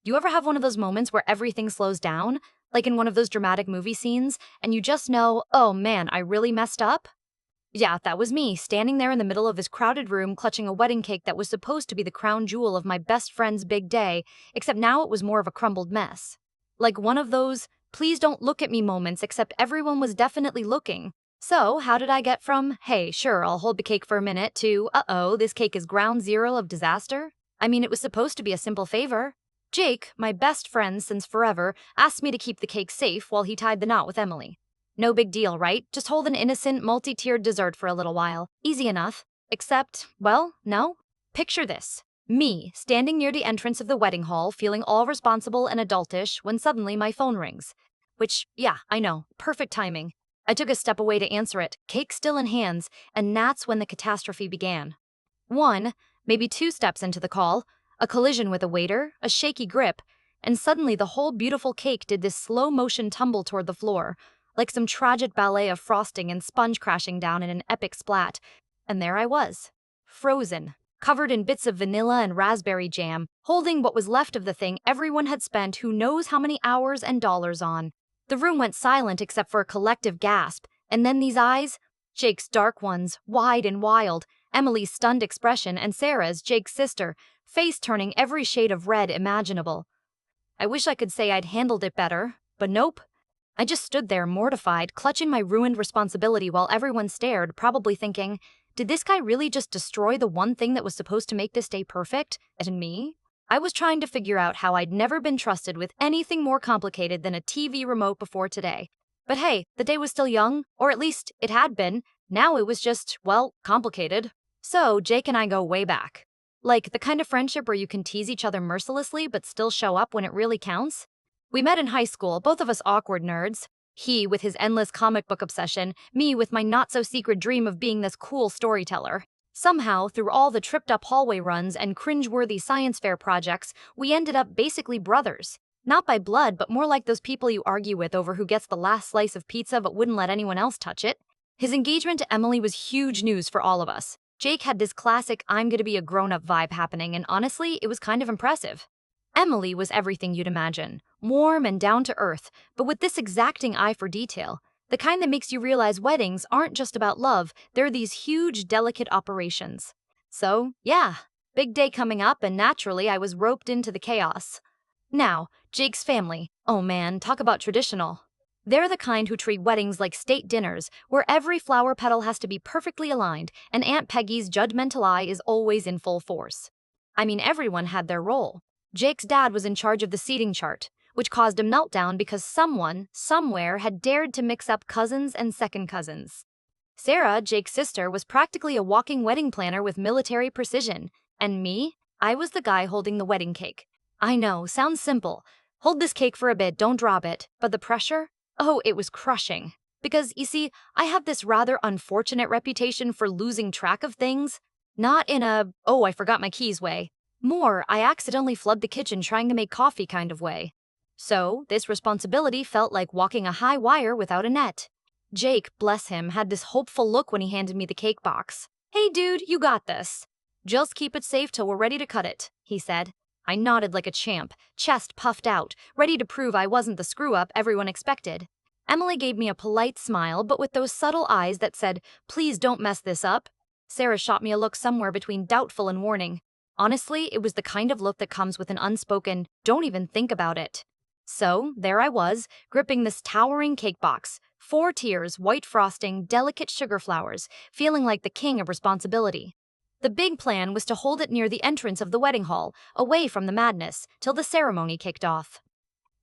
Do you ever have one of those moments where everything slows down, like in one of those dramatic movie scenes, and you just know, oh man, I really messed up? Yeah, that was me, standing there in the middle of this crowded room clutching a wedding cake that was supposed to be the crown jewel of my best friend's big day, except now it was more of a crumbled mess. Like one of those, please don't look at me moments, except everyone was definitely looking. So, how did I get from, hey, sure, I'll hold the cake for a minute, to, uh-oh, this cake is ground zero of disaster? I mean, it was supposed to be a simple favor. Jake, my best friend since forever, asked me to keep the cake safe while he tied the knot with Emily. No big deal, right? Just hold an innocent, multi-tiered dessert for a little while. Easy enough. Except, well, no. Picture this. Me, standing near the entrance of the wedding hall, feeling all responsible and adultish, when suddenly my phone rings. Which, yeah, I know, perfect timing. I took a step away to answer it, cake still in hands, and that's when the catastrophe began. One, maybe two steps into the call, a collision with a waiter, a shaky grip, and suddenly the whole beautiful cake did this slow-motion tumble toward the floor, like some tragic ballet of frosting and sponge crashing down in an epic splat. And there I was, frozen, covered in bits of vanilla and raspberry jam, holding what was left of the thing everyone had spent who knows how many hours and dollars on. The room went silent except for a collective gasp, and then these eyes, Jake's dark ones, wide and wild, Emily's stunned expression, and Sarah's, Jake's sister, face turning every shade of red imaginable. I wish I could say I'd handled it better, but nope. I just stood there mortified, clutching my ruined responsibility while everyone stared, probably thinking, did this guy really just destroy the one thing that was supposed to make this day perfect? And me? I was trying to figure out how I'd never been trusted with anything more complicated than a TV remote before today. But hey, the day was still young, or at least it had been. Now it was just, well, complicated. So Jake and I go way back. Like the kind of friendship where you can tease each other mercilessly but still show up when it really counts. We met in high school, both of us awkward nerds. He with his endless comic book obsession, me with my not-so-secret dream of being this cool storyteller. Somehow, through all the tripped-up hallway runs and cringe-worthy science fair projects, we ended up basically brothers. Not by blood, but more like those people you argue with over who gets the last slice of pizza but wouldn't let anyone else touch it. His engagement to Emily was huge news for all of us. Jake had this classic I'm gonna be a grown-up vibe happening, and honestly, it was kind of impressive. Emily was everything you'd imagine, warm and down to earth, but with this exacting eye for detail, the kind that makes you realize weddings aren't just about love, they're these huge, delicate operations. So, yeah, big day coming up, and naturally I was roped into the chaos. Now, Jake's family, oh man, talk about traditional. They're the kind who treat weddings like state dinners, where every flower petal has to be perfectly aligned, and Aunt Peggy's judgmental eye is always in full force. I mean, everyone had their role. Jake's dad was in charge of the seating chart, which caused a meltdown because someone, somewhere, had dared to mix up cousins and second cousins. Sarah, Jake's sister, was practically a walking wedding planner with military precision. And me? I was the guy holding the wedding cake. I know, sounds simple. Hold this cake for a bit, don't drop it. But the pressure? Oh, it was crushing. Because, you see, I have this rather unfortunate reputation for losing track of things. Not in a, oh, I forgot my keys way. More, I accidentally flood the kitchen trying to make coffee kind of way. So, this responsibility felt like walking a high wire without a net. Jake, bless him, had this hopeful look when he handed me the cake box. Hey dude, you got this. Just keep it safe till we're ready to cut it, he said. I nodded like a champ, chest puffed out, ready to prove I wasn't the screw-up everyone expected. Emily gave me a polite smile, but with those subtle eyes that said, please don't mess this up. Sarah shot me a look somewhere between doubtful and warning. Honestly, it was the kind of look that comes with an unspoken, don't even think about it. So, there I was, gripping this towering cake box, 4 tiers, white frosting, delicate sugar flowers, feeling like the king of responsibility. The big plan was to hold it near the entrance of the wedding hall, away from the madness, till the ceremony kicked off.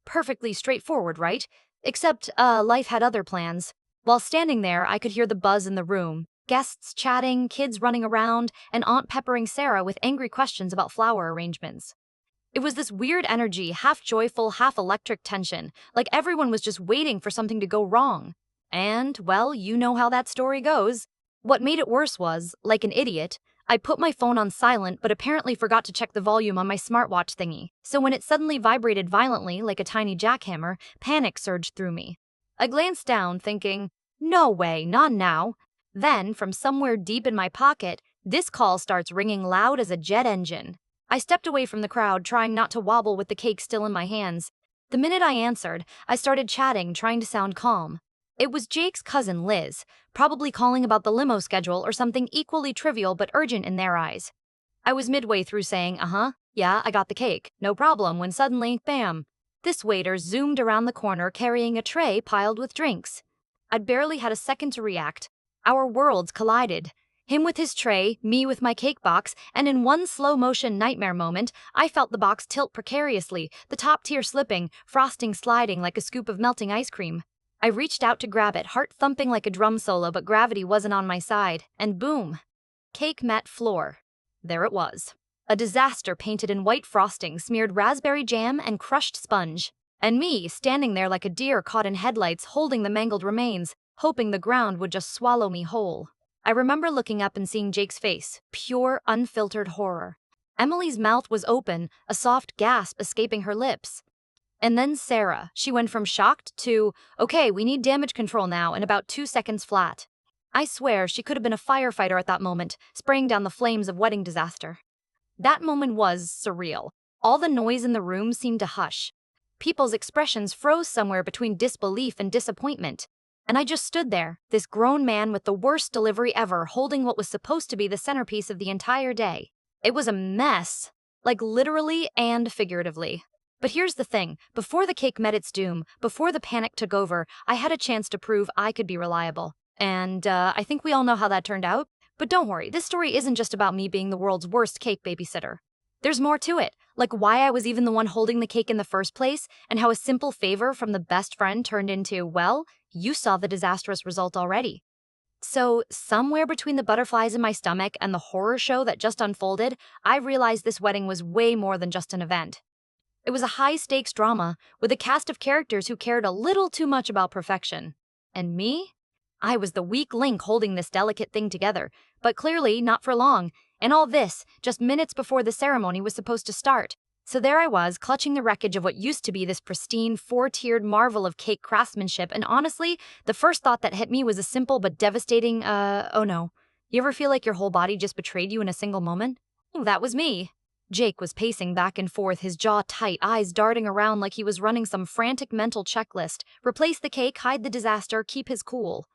Perfectly straightforward, right? Except, life had other plans. While standing there, I could hear the buzz in the room. Guests chatting, kids running around, and Aunt peppering Sarah with angry questions about flower arrangements. It was this weird energy, half joyful, half electric tension, like everyone was just waiting for something to go wrong. And, well, you know how that story goes. What made it worse was, like an idiot, I put my phone on silent but apparently forgot to check the volume on my smartwatch thingy, so when it suddenly vibrated violently like a tiny jackhammer, panic surged through me. I glanced down, thinking, no way, not now. Then, from somewhere deep in my pocket, this call starts ringing loud as a jet engine. I stepped away from the crowd, trying not to wobble with the cake still in my hands. The minute I answered, I started chatting, trying to sound calm. It was Jake's cousin Liz, probably calling about the limo schedule or something equally trivial but urgent in their eyes. I was midway through saying, yeah, I got the cake, no problem, when suddenly, bam, this waiter zoomed around the corner carrying a tray piled with drinks. I'd barely had a second to react. Our worlds collided. Him with his tray, me with my cake box, and in one slow-motion nightmare moment, I felt the box tilt precariously, the top tier slipping, frosting sliding like a scoop of melting ice cream. I reached out to grab it, heart thumping like a drum solo, but gravity wasn't on my side, and boom! Cake met floor. There it was. A disaster painted in white frosting, smeared raspberry jam, and crushed sponge. And me, standing there like a deer caught in headlights, holding the mangled remains, hoping the ground would just swallow me whole. I remember looking up and seeing Jake's face, pure, unfiltered horror. Emily's mouth was open, a soft gasp escaping her lips. And then Sarah. She went from shocked to, okay, we need damage control now, in about 2 seconds flat. I swear she could have been a firefighter at that moment, spraying down the flames of wedding disaster. That moment was surreal. All the noise in the room seemed to hush. People's expressions froze somewhere between disbelief and disappointment. And I just stood there, this grown man with the worst delivery ever, holding what was supposed to be the centerpiece of the entire day. It was a mess, like literally and figuratively. But here's the thing, before the cake met its doom, before the panic took over, I had a chance to prove I could be reliable. And I think we all know how that turned out. But don't worry, this story isn't just about me being the world's worst cake babysitter. There's more to it, like why I was even the one holding the cake in the first place, and how a simple favor from the best friend turned into, well, you saw the disastrous result already. So, somewhere between the butterflies in my stomach and the horror show that just unfolded, I realized this wedding was way more than just an event. It was a high-stakes drama, with a cast of characters who cared a little too much about perfection. And me? I was the weak link holding this delicate thing together, but clearly not for long, and all this just minutes before the ceremony was supposed to start. So there I was, clutching the wreckage of what used to be this pristine, 4-tiered marvel of cake craftsmanship, and honestly, the first thought that hit me was a simple but devastating, oh no. You ever feel like your whole body just betrayed you in a single moment? Well, that was me. Jake was pacing back and forth, his jaw tight, eyes darting around like he was running some frantic mental checklist. Replace the cake, hide the disaster, keep his cool.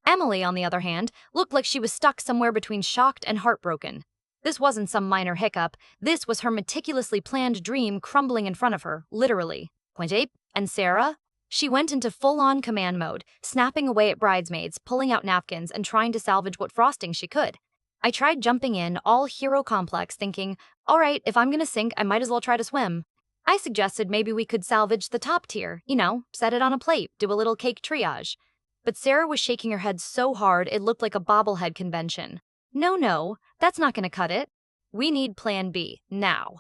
Emily, on the other hand, looked like she was stuck somewhere between shocked and heartbroken. This wasn't some minor hiccup. This was her meticulously planned dream crumbling in front of her, literally. And Sarah? She went into full-on command mode, snapping away at bridesmaids, pulling out napkins, and trying to salvage what frosting she could. I tried jumping in, all hero complex, thinking, all right, if I'm gonna sink, I might as well try to swim. I suggested maybe we could salvage the top tier, set it on a plate, do a little cake triage. But Sarah was shaking her head so hard it looked like a bobblehead convention. No, that's not gonna cut it. We need Plan B, now.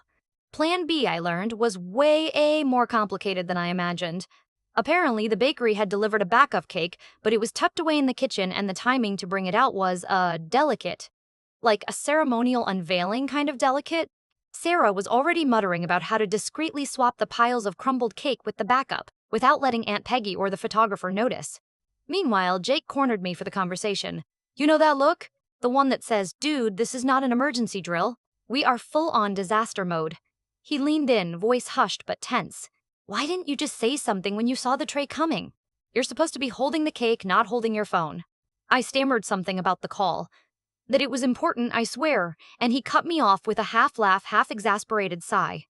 Plan B, I learned, was way more complicated than I imagined. Apparently, the bakery had delivered a backup cake, but it was tucked away in the kitchen and the timing to bring it out was, delicate. Like a ceremonial unveiling kind of delicate. Sarah was already muttering about how to discreetly swap the piles of crumbled cake with the backup, without letting Aunt Peggy or the photographer notice. Meanwhile, Jake cornered me for the conversation. You know that look? The one that says, dude, this is not an emergency drill. We are full-on disaster mode. He leaned in, voice hushed but tense. Why didn't you just say something when you saw the tray coming? You're supposed to be holding the cake, not holding your phone. I stammered something about the call. That it was important, I swear, and he cut me off with a half-laugh, half-exasperated sigh.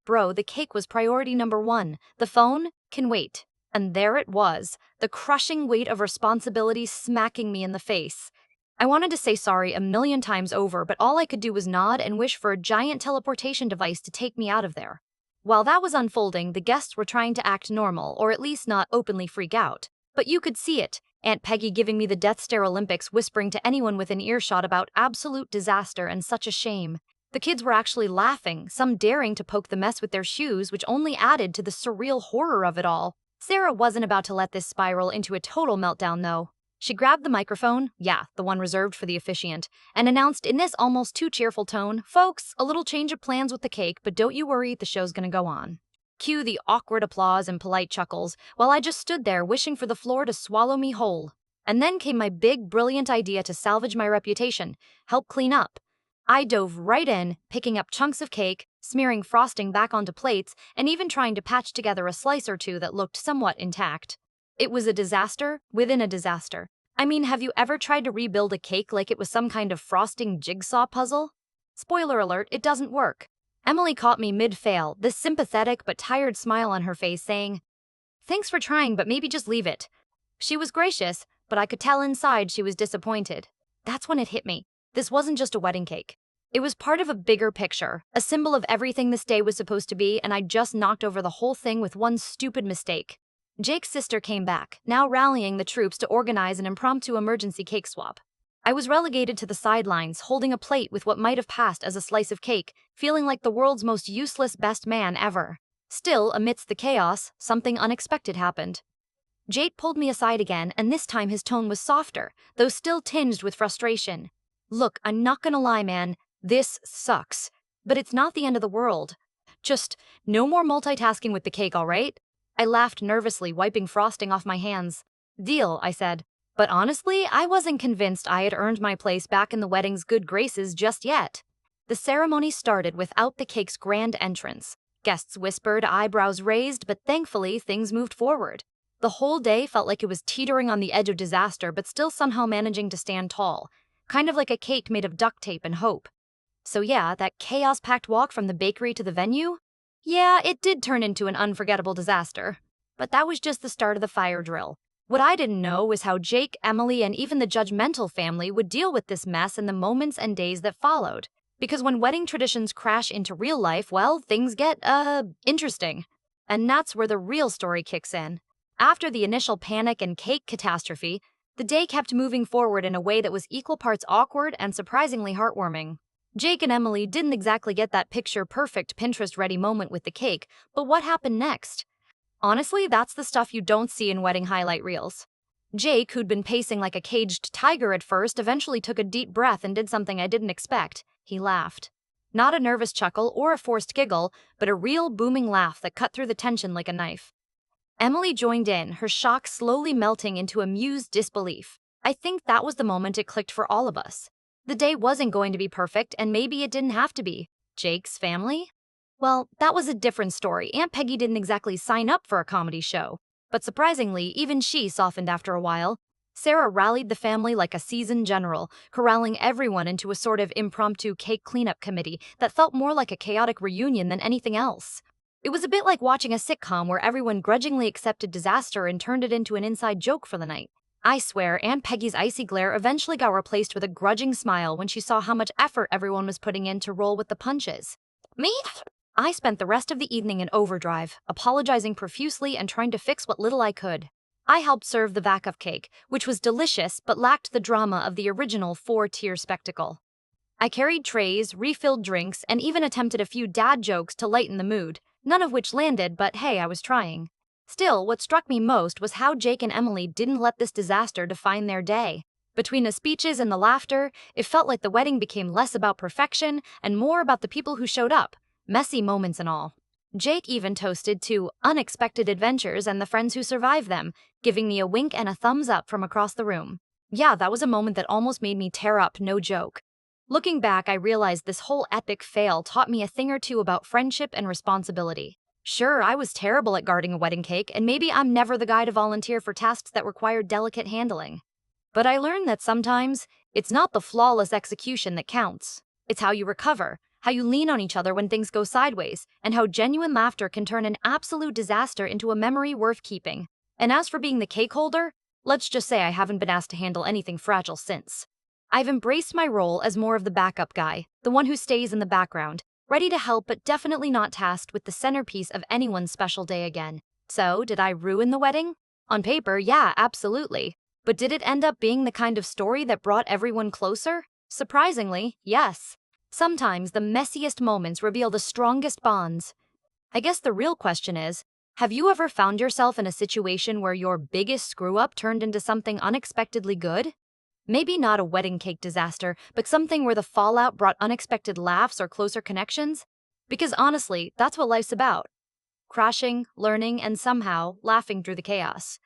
Bro, the cake was priority number 1. The phone can wait. And there it was, the crushing weight of responsibility smacking me in the face. I wanted to say sorry a million times over, but all I could do was nod and wish for a giant teleportation device to take me out of there. While that was unfolding, the guests were trying to act normal, or at least not openly freak out. But you could see it, Aunt Peggy giving me the Death Stare Olympics, whispering to anyone within earshot about absolute disaster and such a shame. The kids were actually laughing, some daring to poke the mess with their shoes, which only added to the surreal horror of it all. Sarah wasn't about to let this spiral into a total meltdown, though. She grabbed the microphone, the one reserved for the officiant, and announced in this almost too cheerful tone, folks, a little change of plans with the cake, but don't you worry, the show's gonna go on. Cue the awkward applause and polite chuckles, while I just stood there wishing for the floor to swallow me whole. And then came my big, brilliant idea to salvage my reputation, help clean up. I dove right in, picking up chunks of cake, smearing frosting back onto plates, and even trying to patch together a slice or two that looked somewhat intact. It was a disaster within a disaster. I mean, have you ever tried to rebuild a cake like it was some kind of frosting jigsaw puzzle? Spoiler alert, it doesn't work. Emily caught me mid-fail, this sympathetic but tired smile on her face saying, "Thanks for trying, but maybe just leave it." She was gracious, but I could tell inside she was disappointed. That's when it hit me. This wasn't just a wedding cake. It was part of a bigger picture, a symbol of everything this day was supposed to be, and I just knocked over the whole thing with one stupid mistake. Jake's sister came back, now rallying the troops to organize an impromptu emergency cake swap. I was relegated to the sidelines, holding a plate with what might have passed as a slice of cake, feeling like the world's most useless best man ever. Still, amidst the chaos, something unexpected happened. Jake pulled me aside again, and this time his tone was softer, though still tinged with frustration. "Look, I'm not gonna lie, man. This sucks. But it's not the end of the world. Just no more multitasking with the cake, all right?" I laughed nervously, wiping frosting off my hands. "Deal," I said. But honestly, I wasn't convinced I had earned my place back in the wedding's good graces just yet. The ceremony started without the cake's grand entrance. Guests whispered, eyebrows raised, but thankfully things moved forward. The whole day felt like it was teetering on the edge of disaster, but still somehow managing to stand tall, kind of like a cake made of duct tape and hope. So yeah, that chaos-packed walk from the bakery to the venue? Yeah, it did turn into an unforgettable disaster. But that was just the start of the fire drill. What I didn't know was how Jake, Emily, and even the judgmental family would deal with this mess in the moments and days that followed. Because when wedding traditions crash into real life, well, things get, interesting. And that's where the real story kicks in. After the initial panic and cake catastrophe, the day kept moving forward in a way that was equal parts awkward and surprisingly heartwarming. Jake and Emily didn't exactly get that picture-perfect Pinterest-ready moment with the cake, but what happened next? Honestly, that's the stuff you don't see in wedding highlight reels. Jake, who'd been pacing like a caged tiger at first, eventually took a deep breath and did something I didn't expect. He laughed. Not a nervous chuckle or a forced giggle, but a real booming laugh that cut through the tension like a knife. Emily joined in, her shock slowly melting into amused disbelief. I think that was the moment it clicked for all of us. The day wasn't going to be perfect, and maybe it didn't have to be. Jake's family? Well, that was a different story. Aunt Peggy didn't exactly sign up for a comedy show. But surprisingly, even she softened after a while. Sarah rallied the family like a seasoned general, corralling everyone into a sort of impromptu cake cleanup committee that felt more like a chaotic reunion than anything else. It was a bit like watching a sitcom where everyone grudgingly accepted disaster and turned it into an inside joke for the night. I swear, Aunt Peggy's icy glare eventually got replaced with a grudging smile when she saw how much effort everyone was putting in to roll with the punches. Me? I spent the rest of the evening in overdrive, apologizing profusely and trying to fix what little I could. I helped serve the backup cake, which was delicious but lacked the drama of the original four-tier spectacle. I carried trays, refilled drinks, and even attempted a few dad jokes to lighten the mood, none of which landed, but hey, I was trying. Still, what struck me most was how Jake and Emily didn't let this disaster define their day. Between the speeches and the laughter, it felt like the wedding became less about perfection and more about the people who showed up, messy moments and all. Jake even toasted to unexpected adventures and the friends who survived them, giving me a wink and a thumbs up from across the room. Yeah, that was a moment that almost made me tear up, no joke. Looking back, I realized this whole epic fail taught me a thing or two about friendship and responsibility. Sure, I was terrible at guarding a wedding cake, and maybe I'm never the guy to volunteer for tasks that require delicate handling. But I learned that sometimes, it's not the flawless execution that counts. It's how you recover, how you lean on each other when things go sideways, and how genuine laughter can turn an absolute disaster into a memory worth keeping. And as for being the cake holder, let's just say I haven't been asked to handle anything fragile since. I've embraced my role as more of the backup guy, the one who stays in the background, ready to help but definitely not tasked with the centerpiece of anyone's special day again. So, did I ruin the wedding? On paper, yeah, absolutely. But did it end up being the kind of story that brought everyone closer? Surprisingly, yes. Sometimes the messiest moments reveal the strongest bonds. I guess the real question is, have you ever found yourself in a situation where your biggest screw-up turned into something unexpectedly good? Maybe not a wedding cake disaster, but something where the fallout brought unexpected laughs or closer connections? Because honestly, that's what life's about. Crashing, learning, and somehow laughing through the chaos.